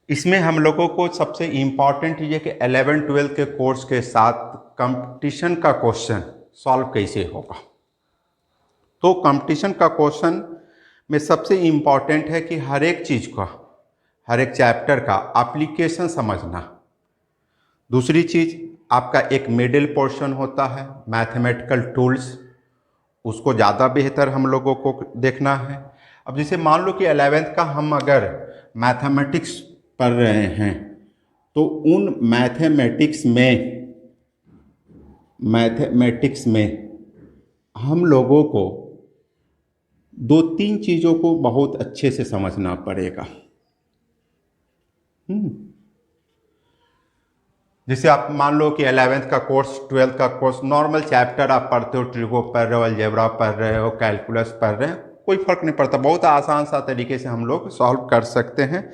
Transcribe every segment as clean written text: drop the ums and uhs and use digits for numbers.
इसमें हम लोगों को सबसे इम्पॉर्टेंट चीज़ है कि 11-12 के कोर्स के साथ कंपटीशन का क्वेश्चन सॉल्व कैसे होगा। तो कंपटीशन का क्वेश्चन में सबसे इम्पॉर्टेंट है कि हर एक चीज़ का, हर एक चैप्टर का एप्लीकेशन समझना। दूसरी चीज़, आपका एक मिडिल पोर्शन होता है मैथमेटिकल टूल्स, उसको ज़्यादा बेहतर हम लोगों को देखना है। अब जैसे मान लो कि 11th का हम अगर मैथमेटिक्स पढ़ रहे हैं तो उन मैथमेटिक्स में हम लोगों को 2-3 चीज़ों को बहुत अच्छे से समझना पड़ेगा। जैसे आप मान लो कि 11th का कोर्स, 12th का कोर्स, नॉर्मल चैप्टर आप पढ़ते हो, ट्रिगो पढ़ रहे हो, अलजेब्रा पढ़ रहे हो, कैलकुलस पढ़ रहे हो, कोई फर्क नहीं पड़ता, बहुत आसान सा तरीके से हम लोग सॉल्व कर सकते हैं।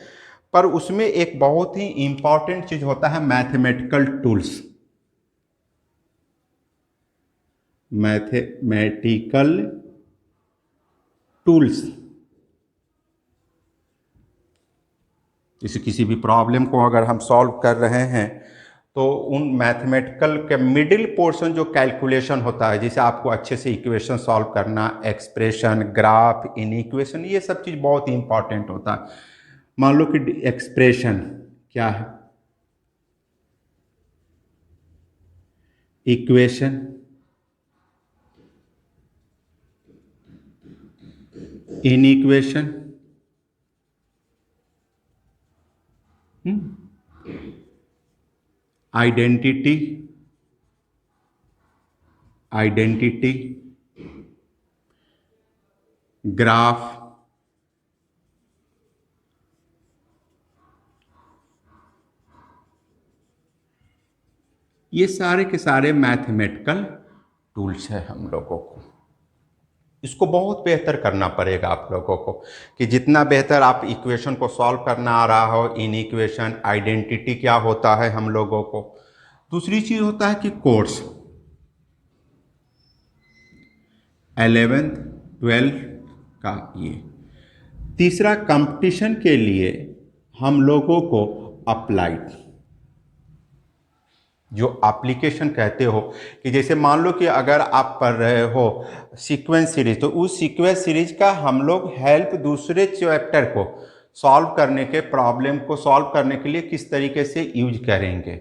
पर उसमें एक बहुत ही इंपॉर्टेंट चीज होता है मैथमेटिकल टूल्स। मैथमेटिकल टूल्स, जैसे किसी भी प्रॉब्लम को अगर हम सॉल्व कर रहे हैं तो उन मैथमेटिकल के मिडिल पोर्शन जो कैलकुलेशन होता है, जैसे आपको अच्छे से इक्वेशन सॉल्व करना, एक्सप्रेशन, ग्राफ, इन इक्वेशन, ये सब चीज़ बहुत इंपॉर्टेंट होता है। मान लो कि एक्सप्रेशन क्या है, equation, in equation, identity, graph, ये सारे के सारे मैथमेटिकल टूल्स है हम लोगों को। इसको बहुत बेहतर करना पड़ेगा आप लोगों को, कि जितना बेहतर आप इक्वेशन को सॉल्व करना आ रहा हो, इन इक्वेशन, आइडेंटिटी क्या होता है हम लोगों को। दूसरी चीज होता है कि कोर्स 11th 12th का ये। तीसरा, कंपटीशन के लिए हम लोगों को अप्लाइड, जो एप्लीकेशन कहते हो, कि जैसे मान लो कि अगर आप पढ़ रहे हो सीक्वेंस सीरीज, तो उस सीक्वेंस सीरीज का हम लोग हेल्प दूसरे चैप्टर को सॉल्व करने के, प्रॉब्लम को सॉल्व करने के लिए किस तरीके से यूज करेंगे।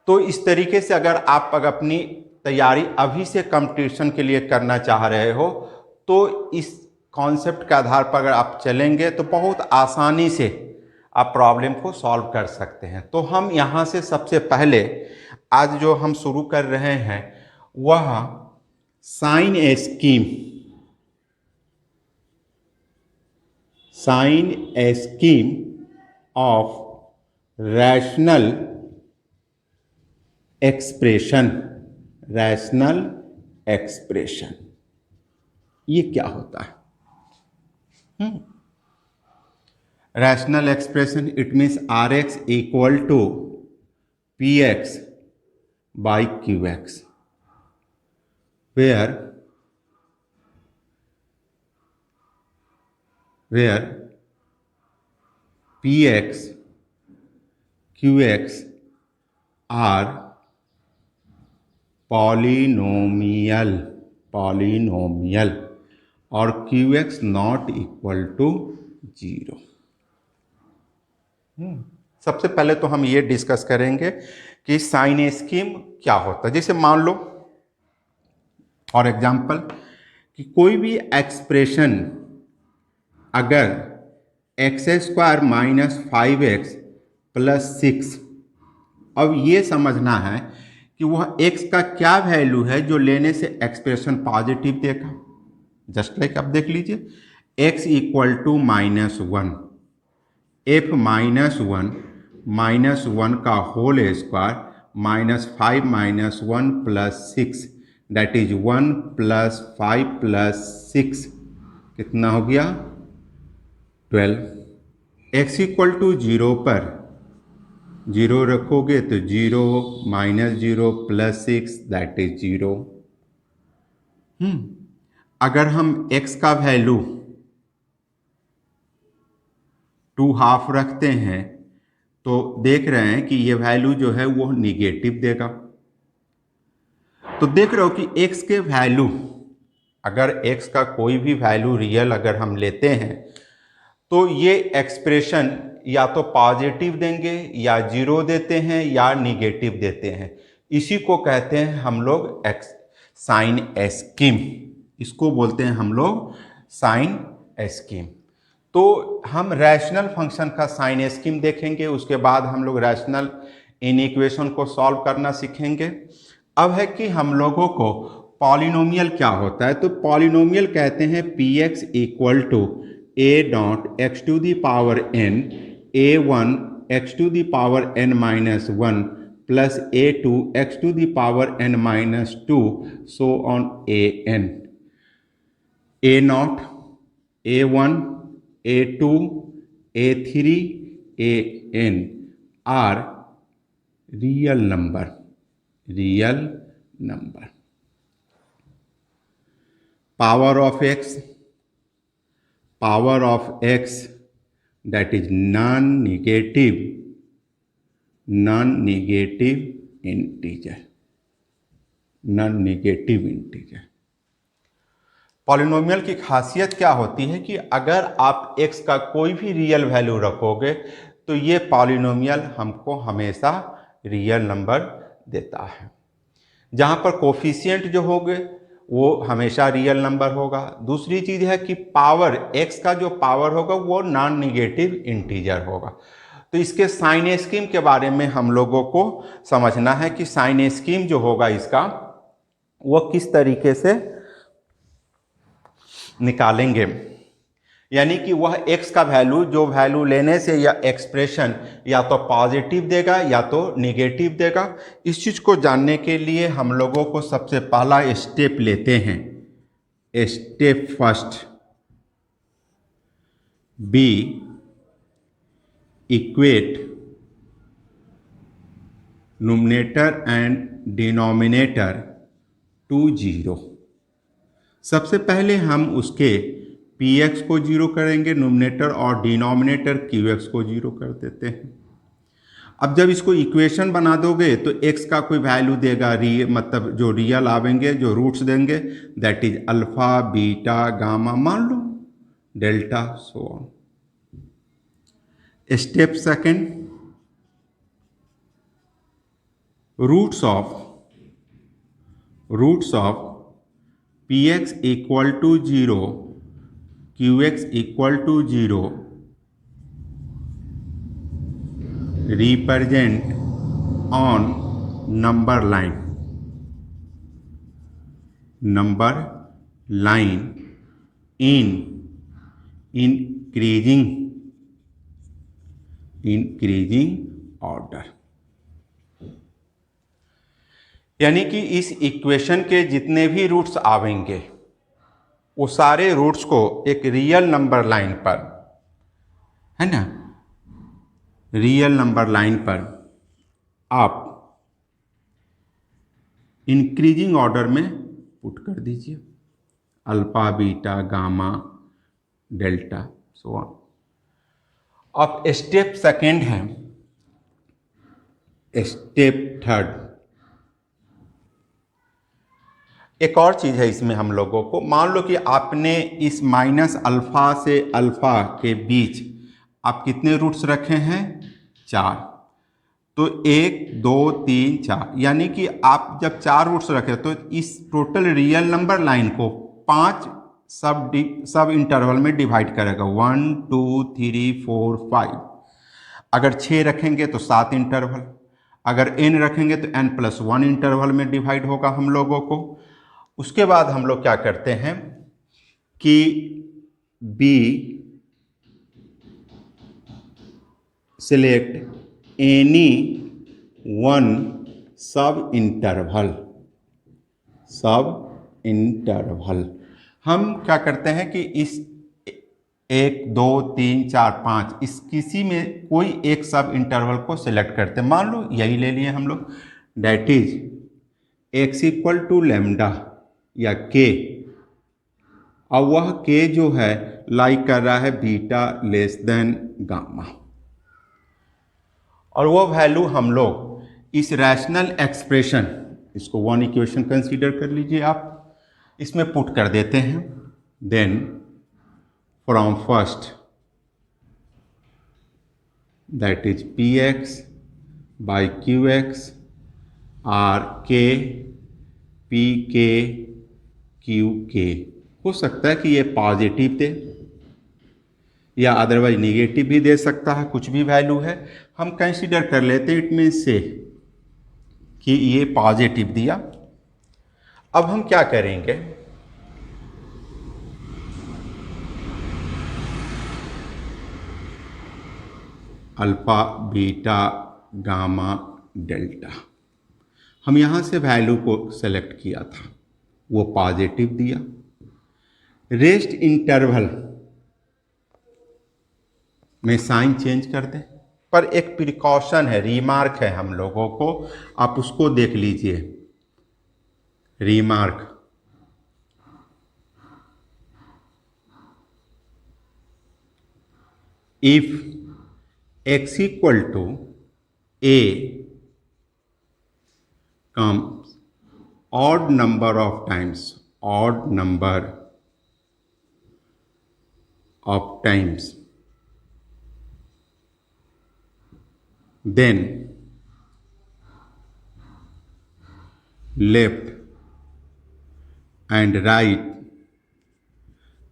तो इस तरीके से अगर आप अपनी तैयारी अभी से कंपटीशन के लिए करना चाह रहे हो तो इस कॉन्सेप्ट के आधार पर अगर आप चलेंगे तो बहुत आसानी से आप प्रॉब्लम को सॉल्व कर सकते हैं। तो हम यहाँ से सबसे पहले आज जो हम शुरू कर रहे हैं वह sign a scheme of rational expression. ये क्या होता है? Rational expression, it means R X equal to P x by Q X, where P X, Q x are polynomial और Q X not equal to 0। सबसे पहले तो हम ये डिस्कस करेंगे कि साइन स्कीम क्या होता है। जैसे मान लो फॉर एग्जांपल कि कोई भी एक्सप्रेशन अगर x² माइनस 5x प्लस 6, अब ये समझना है कि वह x का क्या वैल्यू है जो लेने से एक्सप्रेशन पॉजिटिव देगा। जस्ट लाइक आप देख लीजिए x इक्वल टू -1, f -1 का whole square -5 - 1 plus 6, that is 1 + 5 + 6 कितना हो गया 12। x इक्वल टू 0 पर 0 रखोगे तो 0 -0 प्लस 6 दैट इज 0। अगर हम x का वैल्यू 2 हाफ रखते हैं तो देख रहे हैं कि ये वैल्यू जो है वो निगेटिव देगा। तो देख रहे हो कि x के वैल्यू, अगर x का कोई भी वैल्यू रियल अगर हम लेते हैं तो ये एक्सप्रेशन या तो पॉजिटिव देंगे या जीरो देते हैं या निगेटिव देते हैं। इसी को कहते हैं हम लोग साइन स्कीम, इसको बोलते हैं हम लोग साइन स्कीम। तो हम रैशनल फंक्शन का साइन स्कीम देखेंगे, उसके बाद हम लोग रैशनल इनइक्वेशन को सॉल्व करना सीखेंगे। अब है कि हम लोगों को पॉलिनोमियल क्या होता है। तो पॉलिनोमियल कहते हैं P x equal to a dot x to the power n a1 x to the power n minus 1 plus a2 x to the power n minus 2 so on an, a0, a1, a2, a3, an are real number, power of x that is non-negative integer, polynomial की खासियत क्या होती है कि अगर आप x का कोई भी रियल वैल्यू रखोगे तो ये पॉलिनोमियल हमको हमेशा रियल नंबर देता है। जहाँ पर कोफिशिएंट जो होंगे वो हमेशा रियल नंबर होगा। दूसरी चीज़ है कि पावर, x का जो पावर होगा वो नॉन निगेटिव इंटीजर होगा। तो इसके साइन स्कीम के बारे में हम लोगों को समझना है कि साइन स्कीम जो होगा इसका वो किस तरीके से निकालेंगे, यानी कि वह x का वैल्यू, जो वैल्यू लेने से यह एक्सप्रेशन या तो पॉजिटिव देगा या तो निगेटिव देगा। इस चीज़ को जानने के लिए हम लोगों को सबसे पहला स्टेप लेते हैं। Step first, we equate numerator and denominator to zero. सबसे पहले हम उसके px को जीरो करेंगे न्यूमरेटर, और डिनोमिनेटर qx को जीरो कर देते हैं। अब जब इसको इक्वेशन बना दोगे तो x का कोई वैल्यू देगा, मतलब जो रियल आवेंगे, जो रूट्स देंगे, that is alpha, beta, gamma, मान लो delta, so on. Step second, roots of px equal to zero, qx equal to zero represent on number line in increasing order. यानी कि इस इक्वेशन के जितने भी रूट्स आवेंगे वो सारे रूट्स को एक रियल नंबर लाइन पर, है ना, रियल नंबर लाइन पर आप इंक्रीजिंग ऑर्डर में पुट कर दीजिए, alpha, beta, gamma, delta, so on. अब स्टेप सेकेंड है, स्टेप थर्ड। एक और चीज़ है इसमें हम लोगों को, मान लो कि आपने इस माइनस अल्फ़ा से अल्फ़ा के बीच आप कितने रूट्स रखे हैं, 4। तो 1, 2, 3, 4, यानी कि आप जब 4 रूट्स रखे तो इस टोटल रियल नंबर लाइन को 5 सब इंटरवल में डिवाइड करेगा, 1, 2, 3, 4, 5। अगर 6 रखेंगे तो 7 इंटरवल, अगर n रखेंगे तो n+1 इंटरवल में डिवाइड होगा हम लोगों को। उसके बाद हम लोग क्या करते हैं कि we select any one sub interval. हम क्या करते हैं कि इस 1, 2, 3, 4, 5 इस किसी में कोई एक सब इंटरवल को सिलेक्ट करते हैं। मान लो यही ले लिए हम लोग, that is x equal to lambda या k, और वह k जो है लाइक कर रहा है बीटा लेस देन गामा। और वो वैल्यू हम लोग इस रैशनल एक्सप्रेशन, इसको वन इक्वेशन कंसीडर कर लीजिए आप, इसमें पुट कर देते हैं। Then from first that is P x by Q x R के पी के क्यू के। हो सकता है कि ये पॉजिटिव दे या अदरवाइज निगेटिव भी दे सकता है, कुछ भी वैल्यू है हम कंसीडर कर लेते हैं। इट मीन्स से कि ये पॉजिटिव दिया। अब हम क्या करेंगे, अल्फा बीटा गामा डेल्टा, हम यहाँ से वैल्यू को सेलेक्ट किया था, वो पॉजिटिव दिया। रेस्ट इंटरवल में साइन चेंज कर दें, पर एक प्रिकॉशन है, रिमार्क है हम लोगों को, आप उसको देख लीजिए। Remark, if x equal to a comes odd number of times, odd number of times, then left and right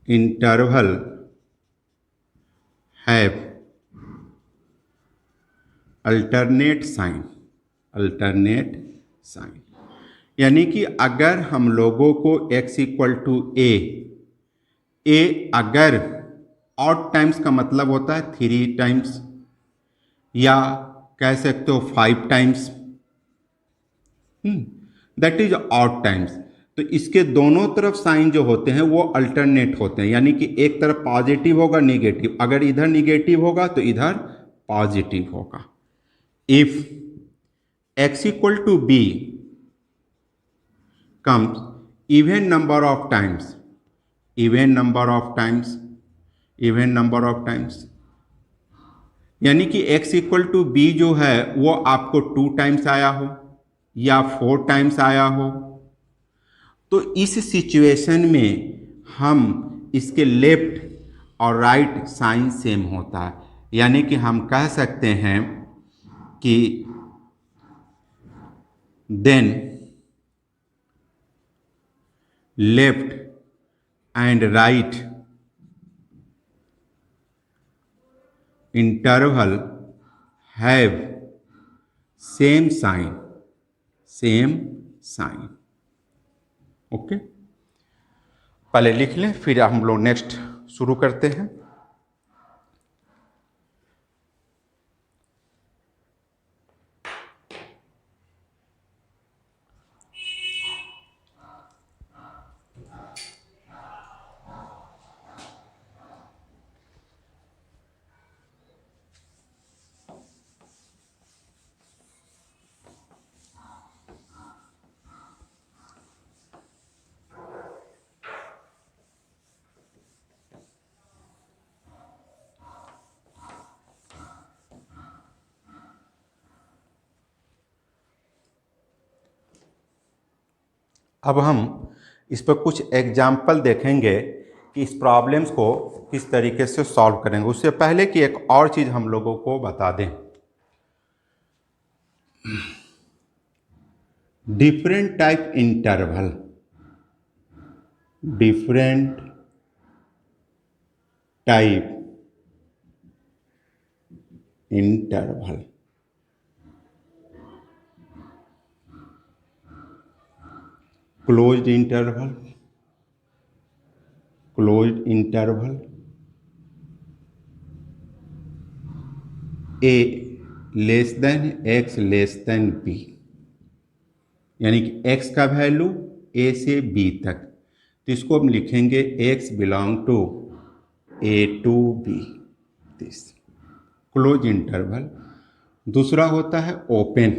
interval have alternate sign, alternate sign। यानी कि अगर हम लोगों को x इक्वल टू ए अगर ऑड टाइम्स का मतलब होता है 3 टाइम्स या कह सकते हो 5 times, that is odd times, तो इसके दोनों तरफ साइन जो होते हैं वो अल्टरनेट होते हैं। यानी कि एक तरफ पॉजिटिव होगा निगेटिव, अगर इधर निगेटिव होगा तो इधर पॉजिटिव होगा। If x equal to b comes even number of times, even number of times, even number of times, यानी कि x इक्वल टू बी जो है वो आपको 2 टाइम्स आया हो या 4 टाइम्स आया हो, तो इस सिचुएशन में हम इसके लेफ्ट और राइट साइन सेम होता है। यानी कि हम कह सकते हैं कि then left and right interval have same sign, same sign. Okay, पहले लिख लें फिर हम लोग नेक्स्ट शुरू करते हैं। अब हम इस पर कुछ एग्जाम्पल देखेंगे कि इस प्रॉब्लम्स को किस तरीके से सॉल्व करेंगे। उससे पहले कि एक और चीज़ हम लोगों को बता दें, different type interval, different type interval, closed interval, closed interval, A less than x less than B, यानी कि x का वैल्यू a से b तक, तो इसको हम लिखेंगे x belong to a to b, this close interval. दूसरा होता है ओपन,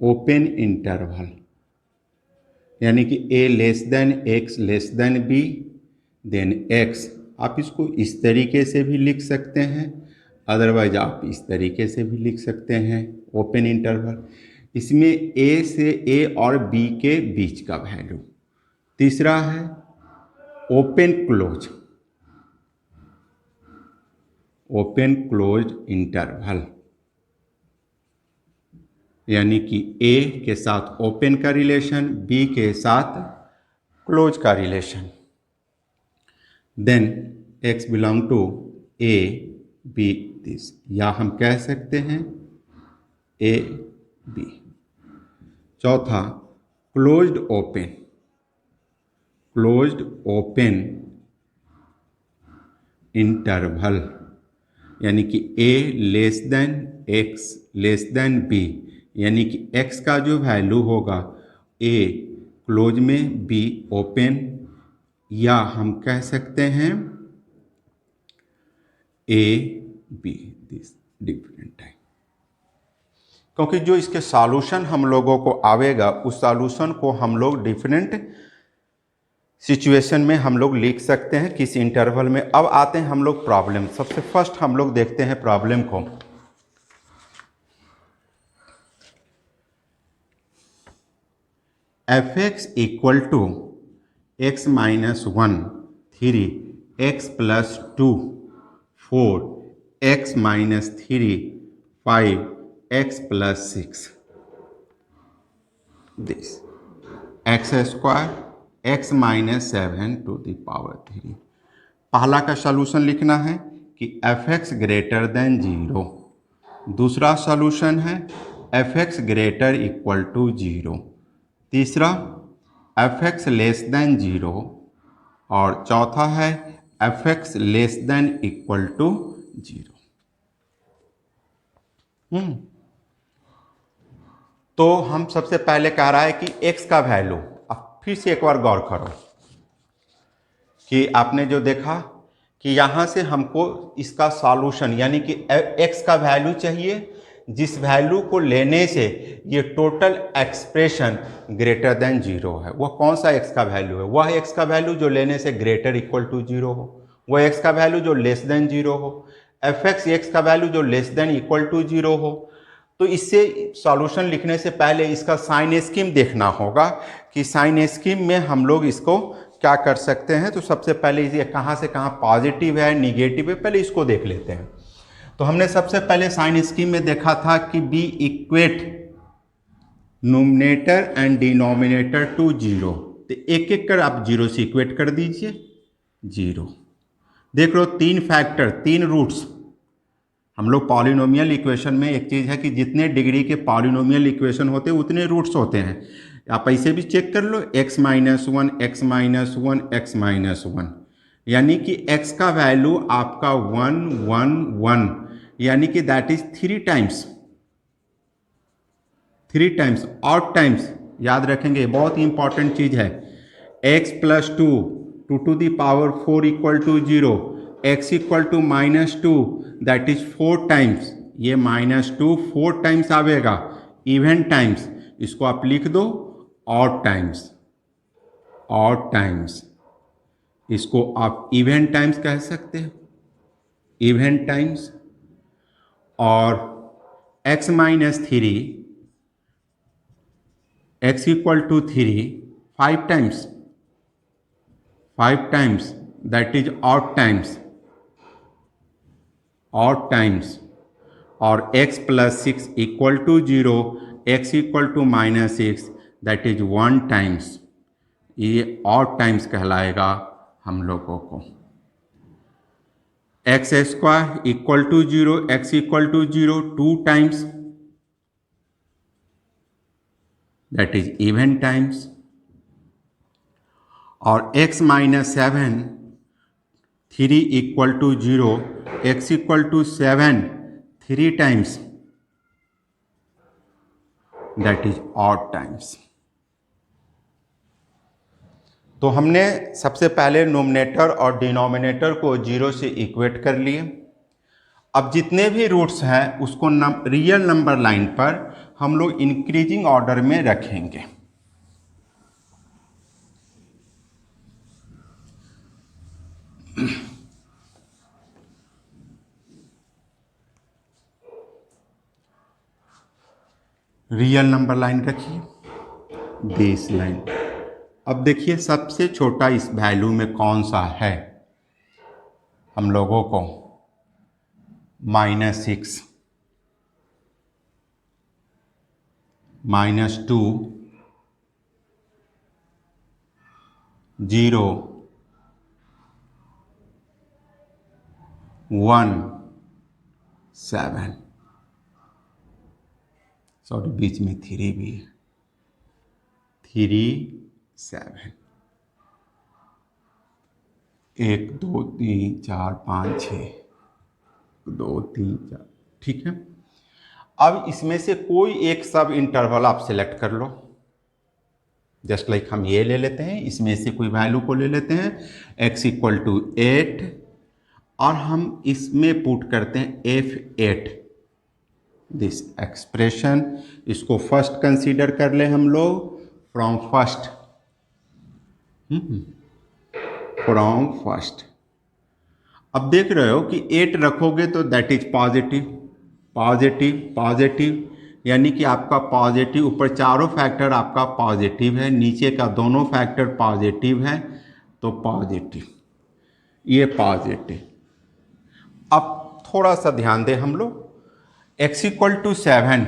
ओपन इंटरवल, यानी कि a less than x less than b, then x, आप इसको इस तरीके से भी लिख सकते हैं अदरवाइज आप इस तरीके से भी लिख सकते हैं ओपन इंटरवल। इसमें ए से ए और बी के बीच का वैल्यू। तीसरा है open close, open close interval, यानी कि ए के साथ ओपन का रिलेशन, बी के साथ क्लोज का रिलेशन। Then X belong to A B this, या हम कह सकते हैं ए बी। चौथा closed open, closed open interval, यानी कि A less than x less than B, यानी कि एक्स का जो वैल्यू होगा ए क्लोज में, बी ओपन, या हम कह सकते हैं A B this different time. क्योंकि जो इसके सॉल्यूशन हम लोगों को आवेगा उस सॉल्यूशन को हम लोग डिफरेंट सिचुएशन में हम लोग लिख सकते हैं किस इंटरवल में। अब आते हैं हम लोग प्रॉब्लम। सबसे फर्स्ट हम लोग देखते हैं प्रॉब्लम को। F x equal to x minus 1 3 x plus 2 4 x minus 3 5 x plus 6 this x square x minus 7 to the power 3। पहला का सॉल्यूशन लिखना है कि एफ एक्स ग्रेटर देन 0। दूसरा सॉल्यूशन है f x greater equal to 0। तीसरा F x less than 0। और चौथा है f x less than equal to 0। तो हम सबसे पहले कह रहा है कि x का वैल्यू, अब फिर से एक बार गौर करो कि आपने जो देखा कि यहाँ से हमको इसका सॉल्यूशन यानी कि x का वैल्यू चाहिए जिस वैल्यू को लेने से ये टोटल एक्सप्रेशन ग्रेटर देन 0 है। वह कौन सा x का वैल्यू है? वह x का वैल्यू जो लेने से ग्रेटर इक्वल टू 0 हो, वह x का वैल्यू जो लेस देन 0 हो, एफ एक्स एक्स का वैल्यू जो लेस देन इक्वल टू 0 हो। तो इससे सॉल्यूशन लिखने से पहले इसका साइन स्कीम देखना होगा कि साइन स्कीम में हम लोग इसको क्या कर सकते हैं। तो सबसे पहले ये कहाँ से कहाँ पॉजिटिव है निगेटिव है, पहले इसको देख लेते हैं। तो हमने सबसे पहले साइन स्कीम में देखा था कि we equate numerator and denominator to 0। तो एक एक कर आप 0 से इक्वेट कर दीजिए 0। देख लो तीन फैक्टर, तीन रूट्स। हम लोग पॉलिनोमियल इक्वेशन में एक चीज़ है कि जितने डिग्री के पॉलिनोमियल इक्वेशन होते हैं उतने रूट्स होते हैं। आप ऐसे भी चेक कर लो x minus 1 x minus 1 x minus 1, यानी कि x का वैल्यू आपका 1 1 1, यानी कि that is 3 times, 3 times odd times. याद रखेंगे बहुत ही इंपॉर्टेंट चीज़ है। x plus 2 2 to the power 4 equal to 0, x equal to minus 2 that is 4 times. ये माइनस 2 4 टाइम्स आवेगा इवन टाइम्स। इसको आप लिख दो ऑड टाइम्स, ऑड टाइम्स। इसको आप इवन टाइम्स कह सकते हो, इवन टाइम्स। और x minus 3 x equal to 3 5 times, 5 times that is odd times, odd times. और x plus 6 equal to 0, x equal to minus 6 that is 1 times. ये odd times कहलाएगा हम लोगों को। X square equal to 0, x equal to 0 2 times that is even times. और x minus 7 3 equal to 0, x equal to 7 3 times that is odd times. तो हमने सबसे पहले नोमिनेटर और डिनोमिनेटर को 0 से इक्वेट कर लिए। अब जितने भी रूट्स हैं उसको रियल नंबर लाइन पर हम लोग इंक्रीजिंग ऑर्डर में रखेंगे। रियल नंबर लाइन रखिए, बेस लाइन। अब देखिए सबसे छोटा इस वैल्यू में कौन सा है हम लोगों को, -6, -2, 0, 1, 7, सॉरी बीच में 3 भी है, 3, 7, 1 2 3 4 5 6, 2 3 4, ठीक है। अब इसमें से कोई एक सब इंटरवल आप सिलेक्ट कर लो, जस्ट लाइक हम ये ले लेते हैं, इसमें से कोई वैल्यू को ले लेते हैं, x = 8 और हम इसमें पुट करते हैं f8, दिस एक्सप्रेशन। इसको फर्स्ट कंसीडर कर ले हम लोग, फ्रॉम फर्स्ट, फ्रॉम फर्स्ट। अब देख रहे हो कि 8 रखोगे तो that is positive, positive, positive, यानी कि आपका पॉजिटिव, ऊपर चारों फैक्टर आपका पॉजिटिव है, नीचे का दोनों फैक्टर पॉजिटिव है, तो पॉजिटिव, ये पॉजिटिव। अब थोड़ा सा ध्यान दें हम लोग, x = 7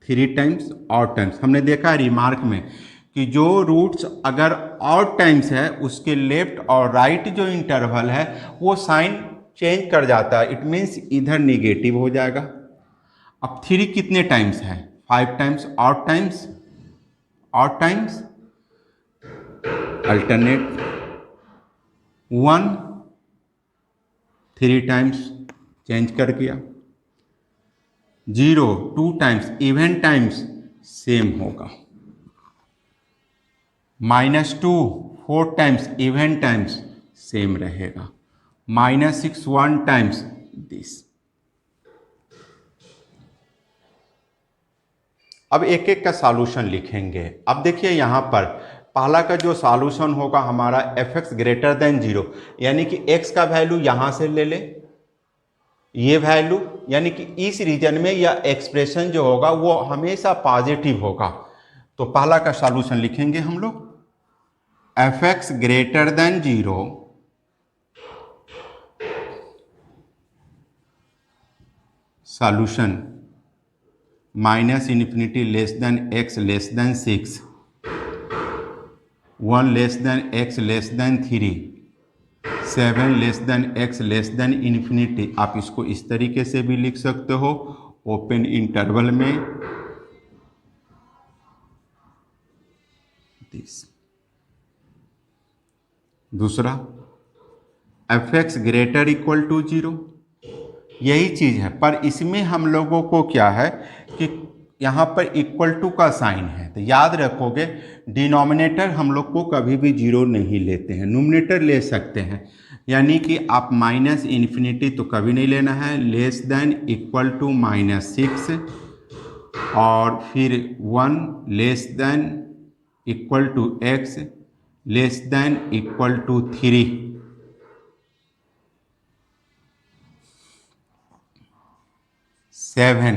3 टाइम्स ऑड टाइम्स, हमने देखा रिमार्क में कि जो रूट्स अगर ऑड टाइम्स है उसके लेफ्ट और राइट जो इंटरवल है वो साइन चेंज कर जाता है, इट मीन्स इधर निगेटिव हो जाएगा। अब 3 कितने टाइम्स है, 5 times odd times, odd times, alternate 1 3 times change कर दिया, 0 2 टाइम्स इवन टाइम्स सेम होगा, -2 4 टाइम्स इवन टाइम्स सेम रहेगा, -6 1 टाइम्स दिस। अब एक एक का सॉल्यूशन लिखेंगे। अब देखिए यहाँ पर पहला का जो सॉल्यूशन होगा हमारा f(x) > 0, यानी कि x का वैल्यू यहाँ से ले ले, ये वैल्यू, यानी कि इस रीजन में यह एक्सप्रेशन जो होगा वो हमेशा पॉजिटिव होगा। तो पहला का सॉल्यूशन लिखेंगे हम लोग, f(x) > 0, solution -∞ (x < 6), 1 x < 3, 7 x ∞। आप इसको इस तरीके से भी लिख सकते हो, ओपन इंटरवल में दिस। दूसरा f(x) > 0, यही चीज है, पर इसमें हम लोगों को क्या है कि यहाँ पर इक्वल टू का साइन है, तो याद रखोगे डिनोमिनेटर हम लोग को कभी भी 0 नहीं लेते हैं, न्यूमरेटर ले सकते हैं, यानी कि आप -∞ तो कभी नहीं लेना है, < -6 और फिर 1 < x < 3, 7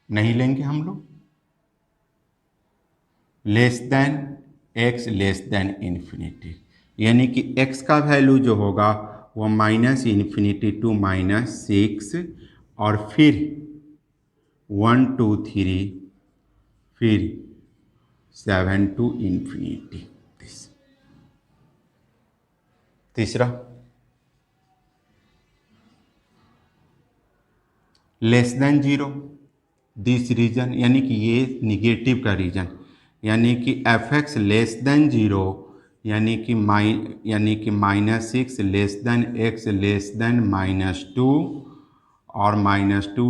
नहीं लेंगे हम लोग, x ∞, यानी कि x का वैल्यू जो होगा वो -∞ टू -6 और फिर 1 2 3 फिर 7 टू ∞। तीसरा <0, दिस रीजन, यानी कि ये निगेटिव का रीजन, यानी कि f(x) < 0, यानी कि -6 < x -2 और -2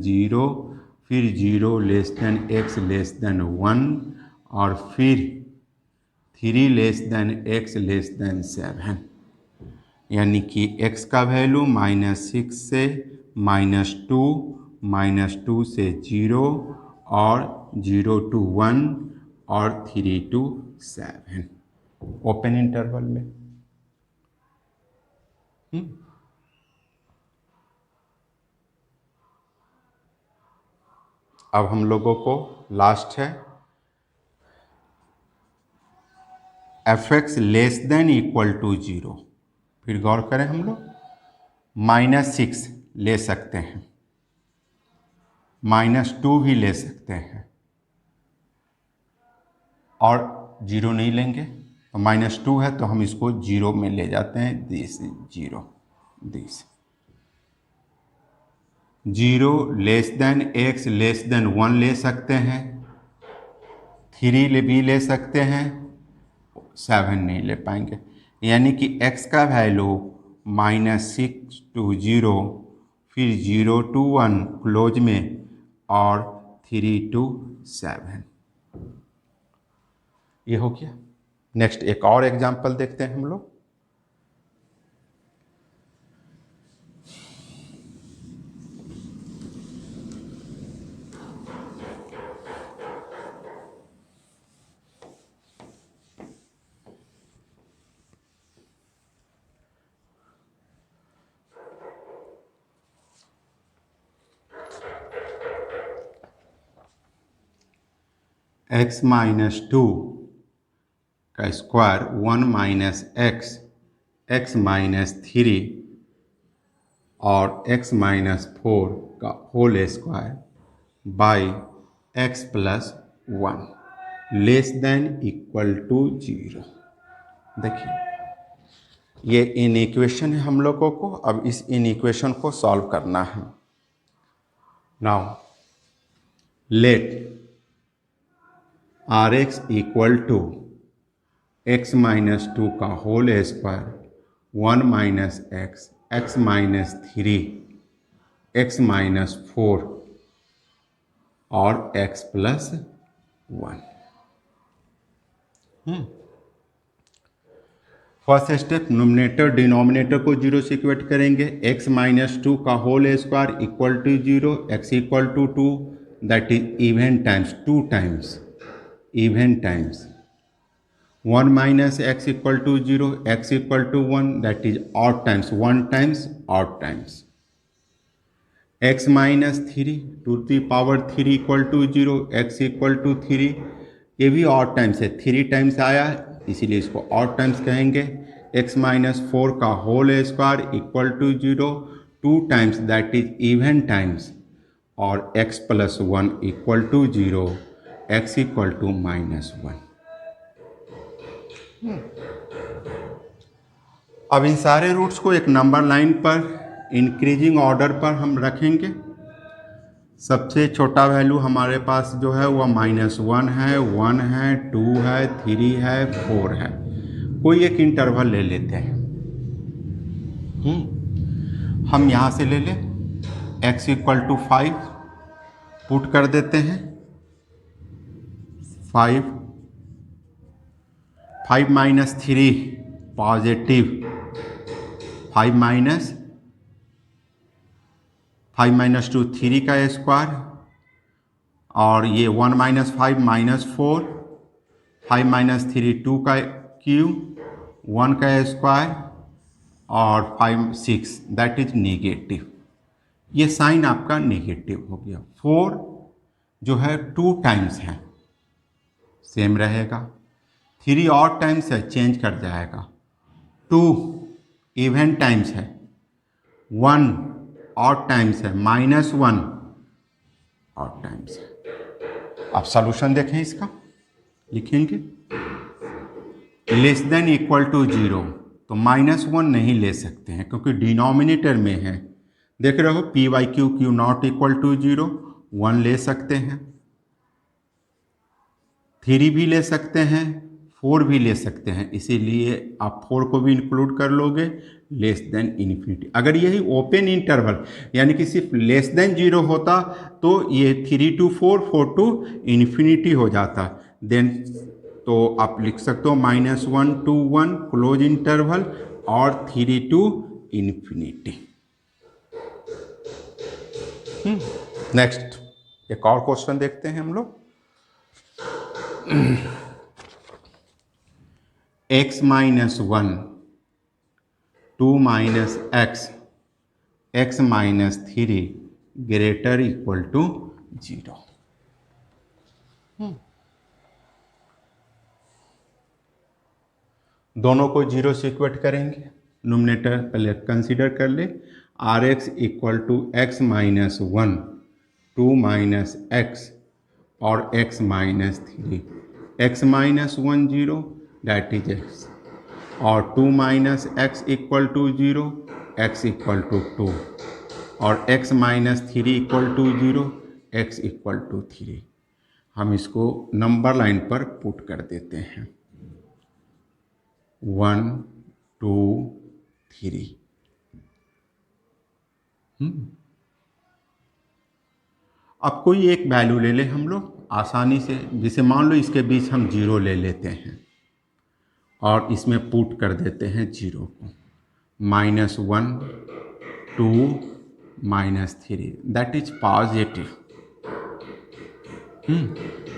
<0, फिर 0 x < 1 और फिर 3 x < 7, यानी कि x का वैल्यू -6 से -2, -2 से 0 और 0 to 1 और 3 to 7, ओपन इंटरवल में। अब हम लोगों को लास्ट है f(x)<= 0। फिर गौर करें हम लोग -6 ले सकते हैं, -2 भी ले सकते हैं और 0 नहीं लेंगे। तो -2 है तो हम इसको 0 में ले जाते हैं, दिस 0 दिस 0 x <1 ले सकते हैं, 3 भी ले सकते हैं, 7 नहीं ले पाएंगे। यानी कि x का वैल्यू -6 to 0, फिर 0 to 1 क्लोज में और 3 to 7। ये हो गया। नेक्स्ट एक और एग्जांपल देखते हैं हम लोग। x-2 का स्क्वायर 1 - x, x-3 और x-4 का होल स्क्वायर बाई x + 1 < <= 0। देखिए ये इन इक्वेशन है हम लोगों को। अब इस इन इक्वेशन को सॉल्व करना है। नाउ लेट Rx = x-2 का whole square 1 - x, x-3, x-4 और x + 1। First step numerator denominator को 0 से इक्वेट करेंगे। x-2 का whole square = 0, x = 2, that is even times 2 times even times 1 - x = 0, x = 1, that is odd times 1 times odd times. x - 3 to the power 3 = 0, x = 3, ये भी odd times है, 3 times आया इसीलिए इसको ऑड टाइम्स कहेंगे। x - 4 का whole square = 0, 2 times that is even times और x + 1 = 0, x = -1। अब इन सारे रूट्स को एक नंबर लाइन पर इंक्रीजिंग ऑर्डर पर हम रखेंगे। सबसे छोटा वैल्यू हमारे पास जो है वह -1 है, 1 है, 2 है, 3 है, 4 है। कोई एक इंटरवल ले लेते हैं। हम यहाँ से ले लें x = 5 पुट कर देते हैं। 5 - 3 पॉजिटिव, 5 - 2 3 का स्क्वायर और ये 1 - 5 -4, 5 - 3 2 का क्यूब, 1 का स्क्वायर और 5 6 दैट इज नेगेटिव। ये साइन आपका नेगेटिव हो गया। 4 जो है 2 टाइम्स है, सेम रहेगा। 3 ऑड टाइम्स है, चेंज कर जाएगा। 2 इवन टाइम्स है, 1 ऑड टाइम्स है, -1 ऑड टाइम्स है। आप सॉल्यूशन देखें इसका, लिखेंगे < <= 0, तो -1 नहीं ले सकते हैं क्योंकि डिनोमिनेटर में है। देख रहे हो p/q q ≠ 0, 1 ले सकते हैं, 3 भी ले सकते हैं, 4 भी ले सकते हैं, इसीलिए आप 4 को भी इंक्लूड कर लोगे < अगर यही ओपन इंटरवल यानी कि सिर्फ <0 होता तो ये 3 to 4, 4 to ∞ हो जाता। देन तो आप लिख सकते हो -1 to 1 क्लोज इंटरवल और 3 to ∞। नेक्स्ट एक और क्वेश्चन देखते हैं हम लोग। x - 1, 2 - x, x - 3 > 0। दोनों को जीरो से इक्वेट करेंगे। नोमिनेटर पहले कंसीडर कर ले, R X equal to x minus one, two minus X और X minus three. X minus one zero, that is X, और two minus X equal to zero, x equal to two, और X minus three equal to zero, x equal to three. हम इसको number line पर put कर देते हैं, one two three. अब कोई एक वैल्यू ले ले हम लोग आसानी से, जिसे मान लो इसके बीच हम जीरो ले लेते हैं और इसमें पुट कर देते हैं जीरो को, minus one, two, minus three, that is positive.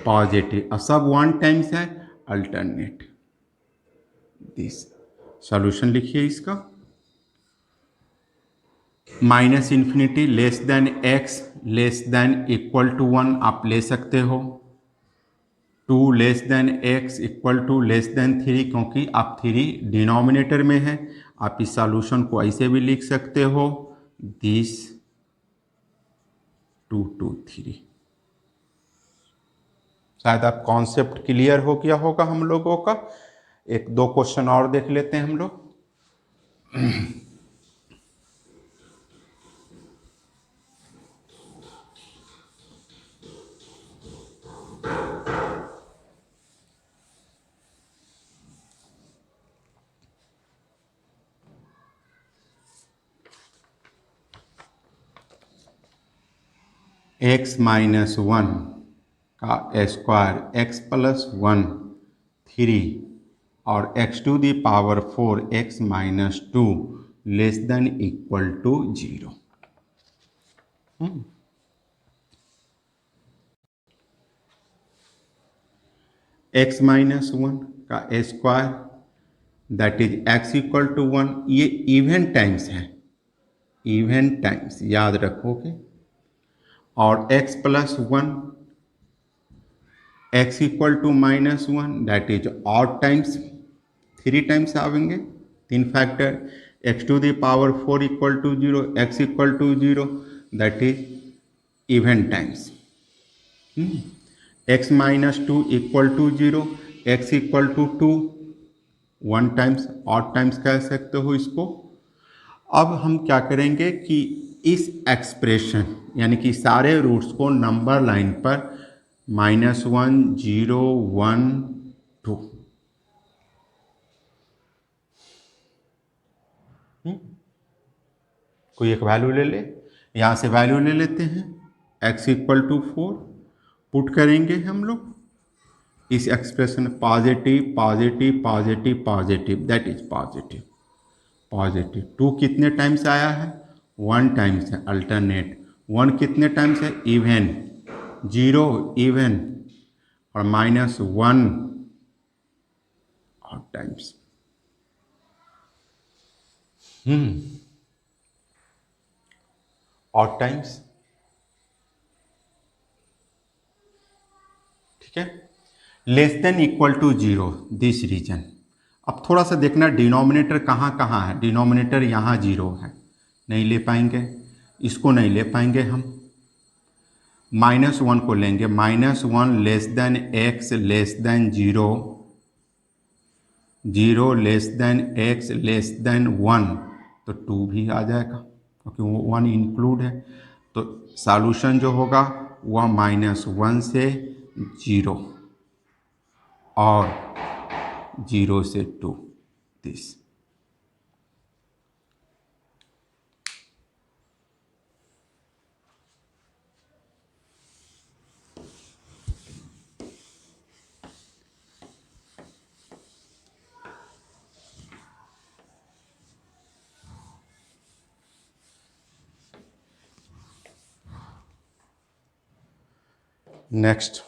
Positive. अब सब वन टाइम्स है, अल्टरनेट दिस। सॉल्यूशन लिखिए इसका, minus infinity less than x less than equal to one आप ले सकते हो, two less than x equal to less than three, क्योंकि आप थ्री डिनोमिनेटर में है। आप इस सॉल्यूशन को ऐसे भी लिख सकते हो, दिस टू टू थ्री। शायद आप कॉन्सेप्ट क्लियर हो गया होगा हम लोगों का। एक दो क्वेश्चन और देख लेते हैं हम लोग। एक्स माइनस वन का square X plus one three और X to the power four X minus two less than equal to zero. X minus one का square that is X equal to one. ये even times है, even times याद रखोगे। और x plus one, X equal to minus one, that is odd times, three times आवेंगे, तीन फैक्टर। X to the power four equal to zero, x equal to zero, that is even times. X minus two equal to zero, x equal to two, one times, odd times कह सकते हो इसको। अब हम क्या करेंगे कि इस एक्सप्रेशन यानी कि सारे रूट्स को नंबर लाइन पर minus one, zero, one, two, कोई एक वैल्यू ले ले, यहाँ से वैल्यू ले लेते हैं, x equal to four put करेंगे हम लोग इस expression, positive positive positive positive, that is positive. Positive two कितने टाइम्स आया है, वन टाइम्स है, अल्टरनेट। वन कितने टाइम्स है, इवन। जीरो इवन, और minus one odd times. Odd times, ठीक है। Less than equal to zero, this region. अब थोड़ा सा देखना डिनोमिनेटर कहाँ कहाँ है। डिनोमिनेटर यहाँ जीरो है, नहीं ले पाएंगे, इसको नहीं ले पाएंगे हम। माइनस वन को लेंगे, minus one less than x less than zero, zero less than x less then one, तो टू भी आ जाएगा क्योंकि वो वन इंक्लूड है। तो सॉल्यूशन जो होगा वह माइनस वन से जीरो और जीरो से two, this. Next,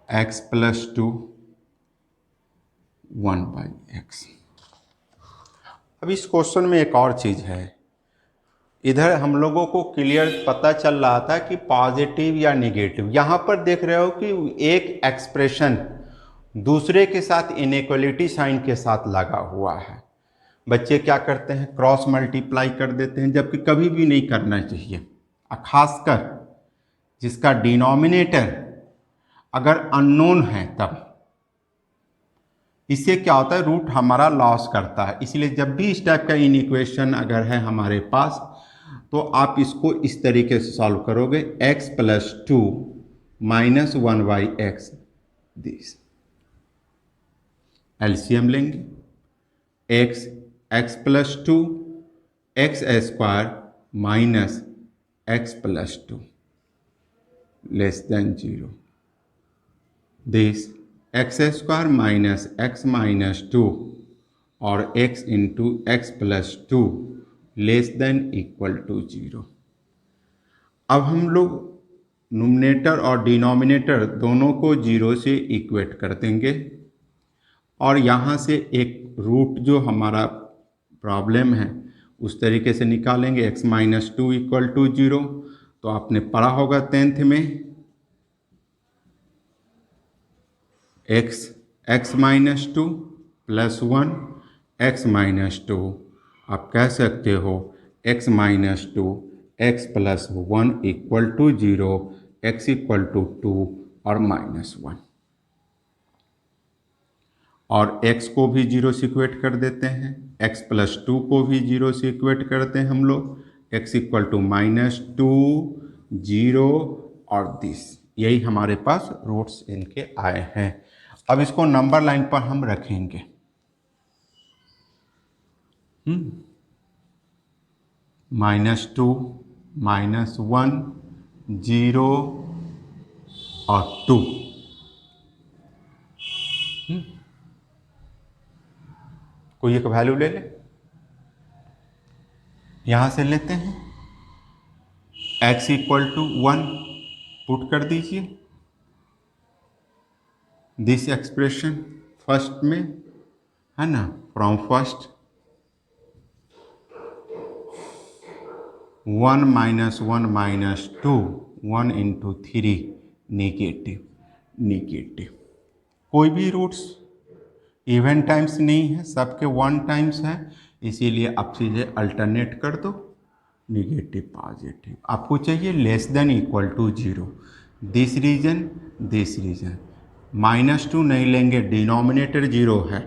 x plus two one by x. अब इस क्वेश्चन में एक और चीज़ है, इधर हम लोगों को क्लियर पता चल रहा था कि पॉजिटिव या नेगेटिव, यहाँ पर देख रहे हो कि एक एक्सप्रेशन दूसरे के साथ इनइक्वलिटी साइन के साथ लगा हुआ है। बच्चे क्या करते हैं, क्रॉस मल्टीप्लाई कर देते हैं, जबकि कभी भी नहीं करना चाहिए, खासकर जिसका डिनोमिनेटर अगर अननोन है तब। इससे क्या होता है, रूट हमारा लॉस करता है। इसलिए जब भी इस टाइप का इनइक्वेशन अगर है हमारे पास, तो आप इसको इस तरीके से सॉल्व करोगे, x plus 2 minus 1/x, this LCM लेंगे, x plus 2 x square minus x plus 2 less than 0, this x square minus x minus 2 और x into x plus 2 less than equal to 0। अब हम लोग नुमिनेटर और डिनोमिनेटर दोनों को 0 से इक्वेट कर देंगे और यहाँ से एक रूट जो हमारा प्रॉब्लम है उस तरीके से निकालेंगे, x माइनस 2 इक्वल टू 0। तो आपने पढ़ा होगा 10th में, x minus 2 plus 1 x minus 2, आप कह सकते हो x minus 2 x plus 1 equal to 0, x equal to 2 और माइनस 1, और x को भी 0 से इक्वेट कर देते हैं, x प्लस 2 को भी 0 से इक्वेट करते हैं हम लोग, x इक्वल टू माइनस 2 0 और दिस, यही हमारे पास रूट्स इनके आए हैं। अब इसको नंबर लाइन पर हम रखेंगे, -2 -1 0 और 2, कोई एक वैल्यू ले ले, यहां से लेते हैं, x इक्वल टू 1 पुट कर दीजिए, दिस एक्सप्रेशन फर्स्ट में है ना, from first 1 minus 1 minus 2 1 into 3 negative negative, कोई भी रूट्स इवन टाइम्स नहीं है, सबके 1 टाइम्स है, इसीलिए आप सीधे अल्टरनेट कर दो, निगेटिव पॉजिटिव। आपको चाहिए less than equal to 0, this region -2 नहीं लेंगे, डिनोमिनेटर 0 है,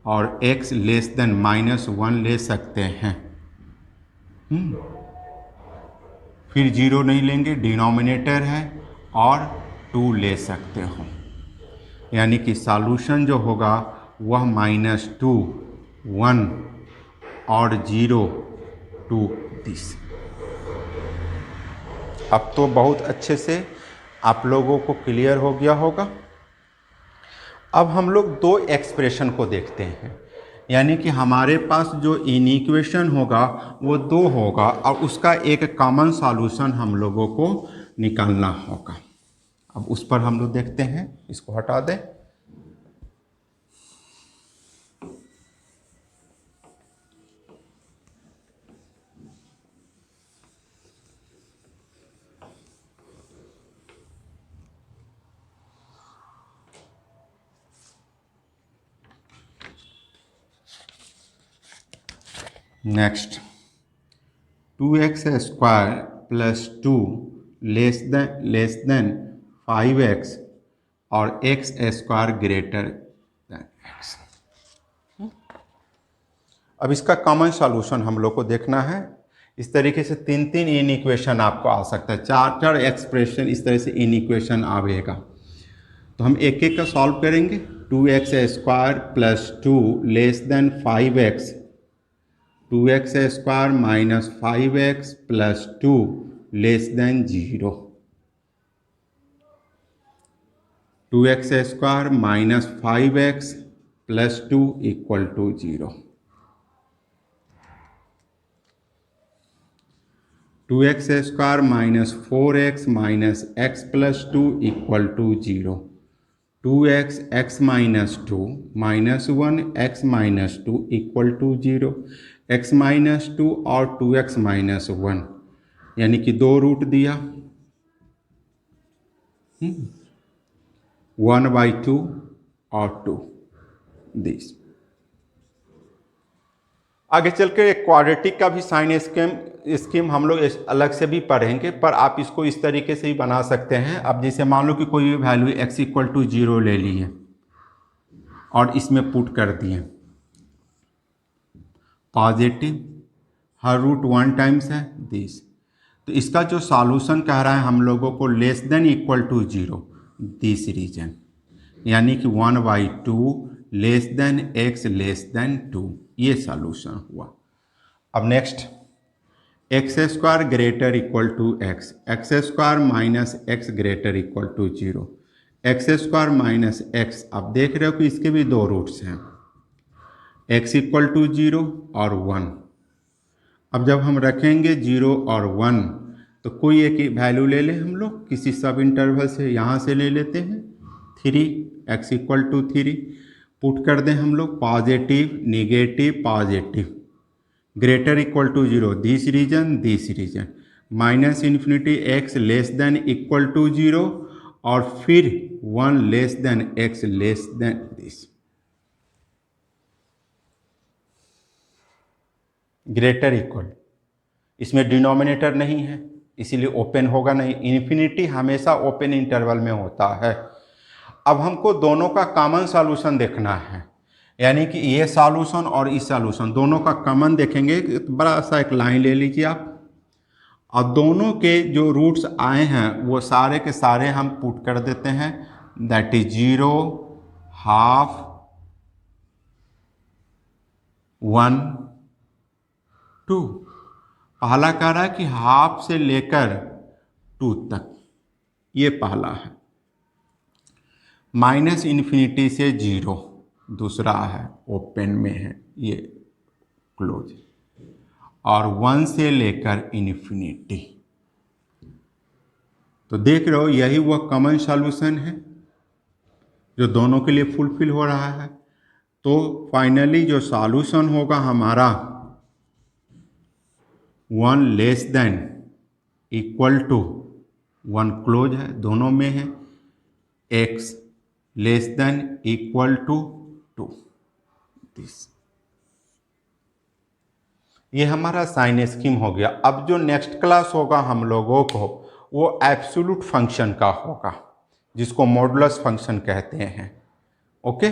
और x लेस देन -1 ले सकते हैं, फिर 0 नहीं लेंगे, डिनोमिनेटर है, और 2 ले सकते हो, यानी कि सॉल्यूशन जो होगा वह -2 1 और 0 2 दिस। अब तो बहुत अच्छे से आप लोगों को क्लियर हो गया होगा। अब हम लोग दो एक्सप्रेशन को देखते हैं, यानी कि हमारे पास जो इनइक्वेशन होगा वो 2 होगा और उसका एक कॉमन सॉल्यूशन हम लोगों को निकालना होगा। अब उस पर हम लोग देखते हैं, इसको हटा दें। Next 2x square plus 2 less than 5x और x square greater than x। अब इसका कॉमन सॉल्यूशन हम लोग को देखना है। इस तरीके से 3 इनइक्वेशन आपको आ सकता है, 4 एक्सप्रेशन इस तरह से इनइक्वेशन आवेगा। तो हम एक एक का सॉल्व करेंगे। 2x square plus 2 less than 5x, 2x square minus 5x plus 2 less than 0, 2x square minus 5x plus 2 equal to 0, 2x square minus 4x minus x plus 2 equal to 0, 2x x minus two minus 1 x minus two equal to 0, x minus two और 2x minus 1 यानी कि 2 root दिया, 1/2 और 2 this. आगे चल के quadratic का भी साइन स्कीम हम लोग अलग से भी पढ़ेंगे, पर आप इसको इस तरीके से ही बना सकते हैं। अब जैसे मान लो कि कोई भी वैल्यू x इक्वल टू 0 ले लिए और इसमें पुट कर दिए, पॉजिटिव, हर रूट 1 टाइम्स है दिस, तो इसका जो सॉल्यूशन कह रहा है हम लोगों को less than equal to 0 this region, यानी कि 1/2 less than x less than 2, ये सॉल्यूशन हुआ। अब next, x square greater equal to x square minus x greater equal to 0, x square minus x. आप देख रहे हो कि इसके भी 2 रूट्स हैं, x इक्वल टू 0 और 1। अब जब हम रखेंगे 0 और 1 तो कोई एक वैल्यू ले लें हम लोग किसी सब इंटरवल से, यहाँ से ले लेते हैं 3, x इक्वल टू 3, पुट कर दें हम लोग positive negative positive, greater equal to 0 this region, minus infinity x less than equal to 0 और फिर 1 less than x less than this, greater equal, इसमें डिनोमिनेटर नहीं है इसीलिए ओपन होगा नहीं, इन्फिनिटी हमेशा ओपन इंटरवल में होता है। अब हमको दोनों का कॉमन सॉल्यूशन देखना है, यानी कि ये सॉल्यूशन और इस सॉल्यूशन दोनों का कॉमन देखेंगे। बड़ा सा एक लाइन ले लीजिए आप, और दोनों के जो रूट्स आए हैं वो सारे के सारे हम पुट कर देते हैं, दैट इज 0, हाफ, 1, 2। पहला कह रहा है कि हाफ से लेकर 2 तक, ये पहला है, माइनस इन्फिनिटी से 0 दूसरा है, ओपन में है, ये क्लोज, और 1 से लेकर इन्फिनिटी। तो देख रहे हो यही वह कॉमन सॉल्यूशन है जो दोनों के लिए फुलफिल हो रहा है। तो फाइनली जो सॉल्यूशन होगा हमारा 1 less than equal to 1 close है, दोनों में है, x less than equal to 2 this. ये हमारा साइन स्कीम हो गया। अब जो नेक्स्ट क्लास होगा हम लोगों को वो एब्सोल्यूट फंक्शन का होगा, जिसको मॉडुलस फंक्शन कहते हैं। ओके।